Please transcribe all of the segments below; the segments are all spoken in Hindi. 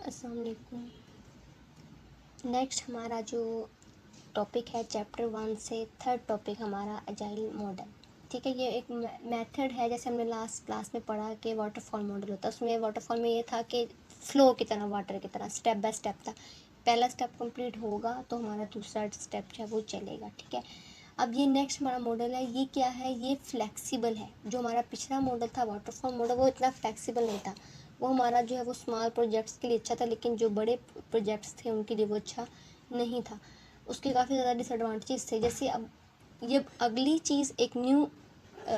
अस्सलाम वालेकुम। नेक्स्ट हमारा जो टॉपिक है चैप्टर 1 से थर्ड टॉपिक हमारा एजाइल मॉडल। ठीक है, ये एक मेथड है, जैसे हमने लास्ट क्लास में पढ़ा कि वाटरफॉल मॉडल होता है। उसमें वाटरफॉल में ये था कि फ्लो की तरह, वाटर की तरह स्टेप बाय स्टेप था। पहला स्टेप कंप्लीट होगा तो हमारा दूसरा स्टेप जो है वो चलेगा। ठीक है, अब ये नेक्स्ट हमारा मॉडल है, ये क्या है, ये फ्लेक्सिबल है। जो हमारा पिछला मॉडल था वाटरफॉल मॉडल, वो इतना फ्लेक्सिबल नहीं था। वो हमारा जो है वो स्मॉल प्रोजेक्ट्स के लिए अच्छा था, लेकिन जो बड़े प्रोजेक्ट्स थे उनके लिए वो अच्छा नहीं था। उसके काफ़ी ज़्यादा डिसएडवांटेजेस थे। जैसे अब ये अगली चीज़ एक न्यू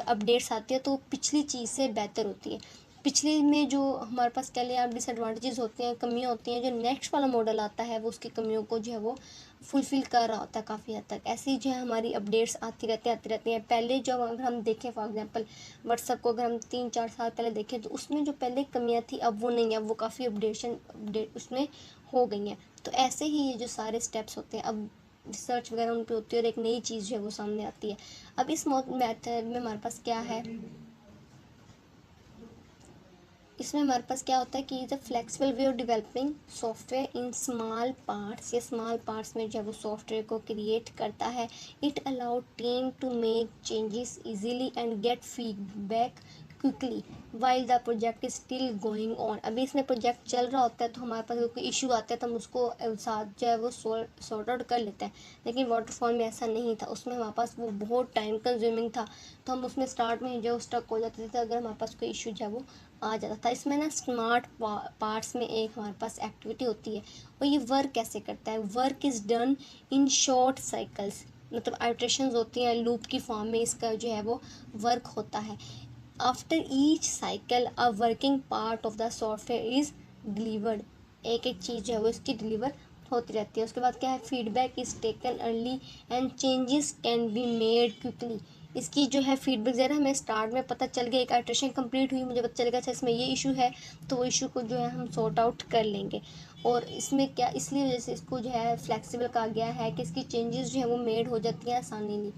अपडेट्स आती है तो पिछली चीज़ से बेहतर होती है। पिछले में जो हमारे पास कह लें आप डिसएडवांटेजेस होते हैं, कमियाँ होती हैं, जो नेक्स्ट वाला मॉडल आता है वो उसकी कमियों को जो है वो फुलफ़िल कर रहा होता है काफ़ी हद तक। ऐसे ही जो है हमारी अपडेट्स आती रहती हैं। पहले जो अगर हम देखें फॉर एग्जांपल व्हाट्सएप को अगर हम 3-4 साल पहले देखें तो उसमें जो पहले कमियाँ थी अब वो नहीं है, अब वो काफ़ी अपडेट उसमें हो गई हैं। तो ऐसे ही ये जो सारे स्टेप्स होते हैं, अब रिसर्च वगैरह उन पे होती है और एक नई चीज़ जो है वो सामने आती है। अब इस मेथड में हमारे पास क्या है, इसमें हमारे पास क्या होता है कि the flexible way of developing software in small parts. ये स्मॉल पार्ट्स में जब वो सॉफ्टवेयर को क्रिएट करता है, it allowed team to make changes easily and get feedback quickly while the project is still going on. अभी इसमें प्रोजेक्ट चल रहा होता है तो हमारे पास कोई इशू आता है तो हम उसको साथ जो है वो सॉर्ट आउट कर लेते हैं। लेकिन वाटरफॉल में ऐसा नहीं था, उसमें हमारे पास वो बहुत टाइम कंज्यूमिंग था, तो हम उसमें स्टार्ट में जो स्टक हो जाते थे अगर हमारे पास कोई इशू जो है वो आ जाता था। इसमें ना स्मार्ट पार्ट्स में एक हमारे पास एक्टिविटी होती है और ये वर्क कैसे करता है, work is done in short cycles, मतलब आइट्रेशंस होती हैं, लूप की फॉर्म में इसका जो है वो वर्क होता है। After each cycle a working part of the software is delivered. एक एक चीज़ जो है वो इसकी डिलीवर होती रहती है। उसके बाद क्या है, feedback is taken early and changes can be made quickly. इसकी जो है फीडबैक ज़रा हमें स्टार्ट में पता चल गया, एक आइट्रेशन कंप्लीट हुई, मुझे पता चलेगा अच्छा इसमें ये इशू है, तो वो इशू को जो है हम सॉर्ट आउट कर लेंगे। और इसमें क्या, इसलिए वजह से इसको जो है फ्लेक्सिबल कहा गया है कि इसकी चेंजेस जो है वो मेड हो जाती हैं आसानी।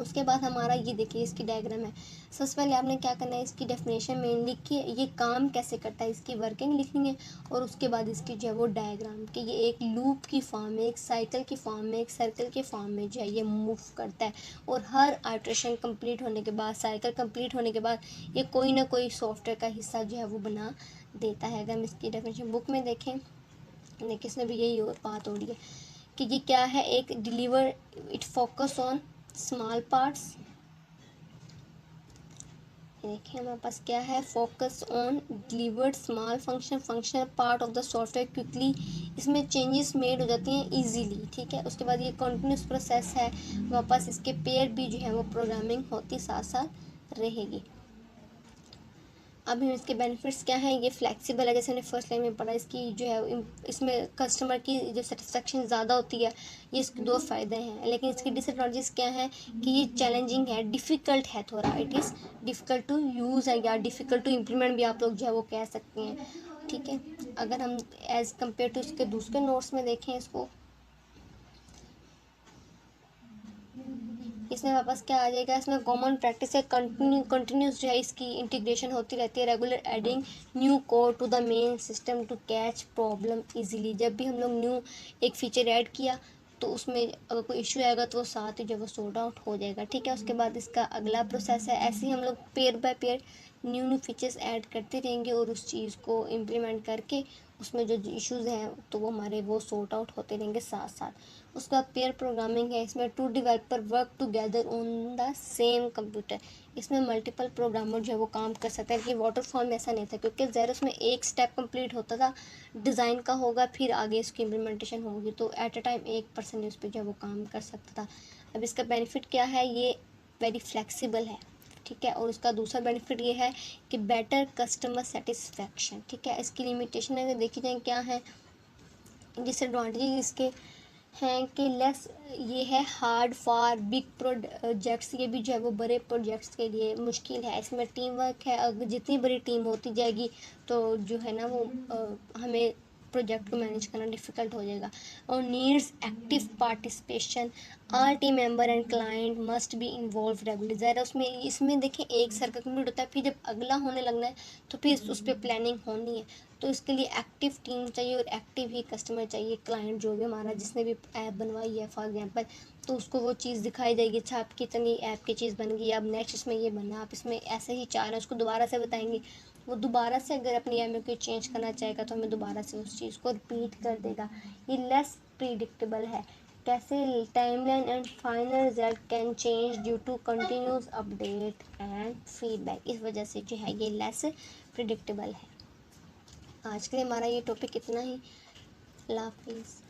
उसके बाद हमारा ये देखिए इसकी डायग्राम है। सबसे पहले आपने क्या करना है, इसकी डेफिनेशन में लिखिए ये काम कैसे करता है, इसकी वर्किंग लिखनी है। और उसके बाद इसकी जो है वो डायग्राम कि ये एक लूप की फॉर्म में, एक साइकिल की फॉर्म में, एक सर्कल के फॉर्म में जो है ये मूव करता है। और हर आइट्रेशन कंप्लीट होने के बाद, साइकिल कंप्लीट होने के बाद ये कोई ना कोई सॉफ्टवेयर का हिस्सा जो है वो बना देता है। अगर हम इसकी डेफिनेशन बुक में देखें, देखिए इसमें भी यही बात हो रही है कि ये क्या है, एक deliver it focus on small parts. देखिए हमारे पास क्या है, focus on delivered small functional part of the software quickly. इसमें चेंजेस मेड हो जाती हैं इजीली। ठीक है, उसके बाद ये कंटिन्यूस प्रोसेस है, हमारे पास इसके पेयर भी जो है वो प्रोग्रामिंग होती साथ साथ रहेगी। अब हम इसके बेनिफिट्स क्या हैं, ये फ्लेक्सिबल है, जैसे हमने फर्स्ट लाइन में पढ़ा, इसकी जो है इसमें कस्टमर की जो सेटिस्फेक्शन ज़्यादा होती है, ये इसके दो फ़ायदे हैं। लेकिन इसकी डिसएडवांटेजेस क्या है कि ये चैलेंजिंग है, डिफ़िकल्ट है थोड़ा, it is difficult to use है या डिफ़िकल्ट टू इम्प्लीमेंट भी आप लोग जो है वो कह सकते हैं। ठीक है, अगर हम एज़ कम्पेयर टू इसके दूसरे नोट्स में देखें इसको, इसमें हमारे पास क्या आ जाएगा, इसमें कॉमन प्रैक्टिस है, कंटिन्यूस जो है इसकी इंटीग्रेशन होती रहती है, regular adding new code to the main system to catch problem easily. जब भी हम लोग न्यू एक फीचर ऐड किया तो उसमें अगर कोई इशू आएगा तो वो साथ ही जो वो सॉर्ट आउट हो जाएगा। ठीक है, उसके बाद इसका अगला प्रोसेस है, ऐसे ही हम लोग pair bye pair new features add करते रहेंगे और उस चीज़ को इम्प्लीमेंट करके उसमें जो इश्यूज़ हैं तो वो हमारे वो सॉर्ट आउट होते रहेंगे साथ साथ। उसका पेयर प्रोग्रामिंग है, इसमें 2 developer work together on the same computer. इसमें मल्टीपल प्रोग्रामर जो है वो काम कर सकते हैं, कि वाटरफॉल में ऐसा नहीं था, क्योंकि ज़ेरोस में एक स्टेप कंप्लीट होता था, डिज़ाइन का होगा फिर आगे इसकी इम्प्लीमेंटेशन होगी, तो एट अ टाइम एक पर्सन उस पर जो है वो काम कर सकता था। अब इसका बेनिफिट क्या है, ये वेरी फ्लेक्सिबल है। ठीक है, और उसका दूसरा बेनिफिट ये है कि बेटर कस्टमर सेटिस्फैक्शन। ठीक है, इसकी लिमिटेशन अगर देखी जाए क्या है, डिसएडवांटेज इसके हैं कि लेस ये है हार्ड फॉर बिग प्रोजेक्ट्स, ये भी जो है वो बड़े प्रोजेक्ट्स के लिए मुश्किल है। इसमें टीम वर्क है, अगर जितनी बड़ी टीम होती जाएगी तो जो है ना वो हमें प्रोजेक्ट को मैनेज करना डिफ़िकल्ट हो जाएगा। और needs active participation, all team member and client must be involve regularly. ज़रा उसमें इसमें देखिए एक सर्कल कंप्लीट होता है, फिर जब अगला होने लगना है तो फिर उस पर प्लानिंग होनी है। तो इसके लिए एक्टिव टीम चाहिए और एक्टिव ही कस्टमर चाहिए। क्लाइंट जो भी हमारा जिसने भी ऐप बनवाई है फॉर एग्जांपल, तो उसको वो चीज़ दिखाई जाएगी, अच्छा आपकी इतनी ऐप की चीज़ बन गई, अब नेक्स्ट इसमें ये बनना, आप इसमें ऐसे ही चाह रहे हैं, उसको दोबारा से बताएंगे। वो दोबारा से अगर अपनी ऐप में कोई चेंज करना चाहेगा तो हमें दोबारा से उस चीज़ को रिपीट कर देगा। ये लेस प्रिडिक्टेबल है। कैसे timeline and final result can change due to continuous update and feedback. इस वजह से जो है ये लेस प्रिडिक्टेबल है। आज के लिए हमारा ये टॉपिक इतना ही। अल्लाह हाफिज़।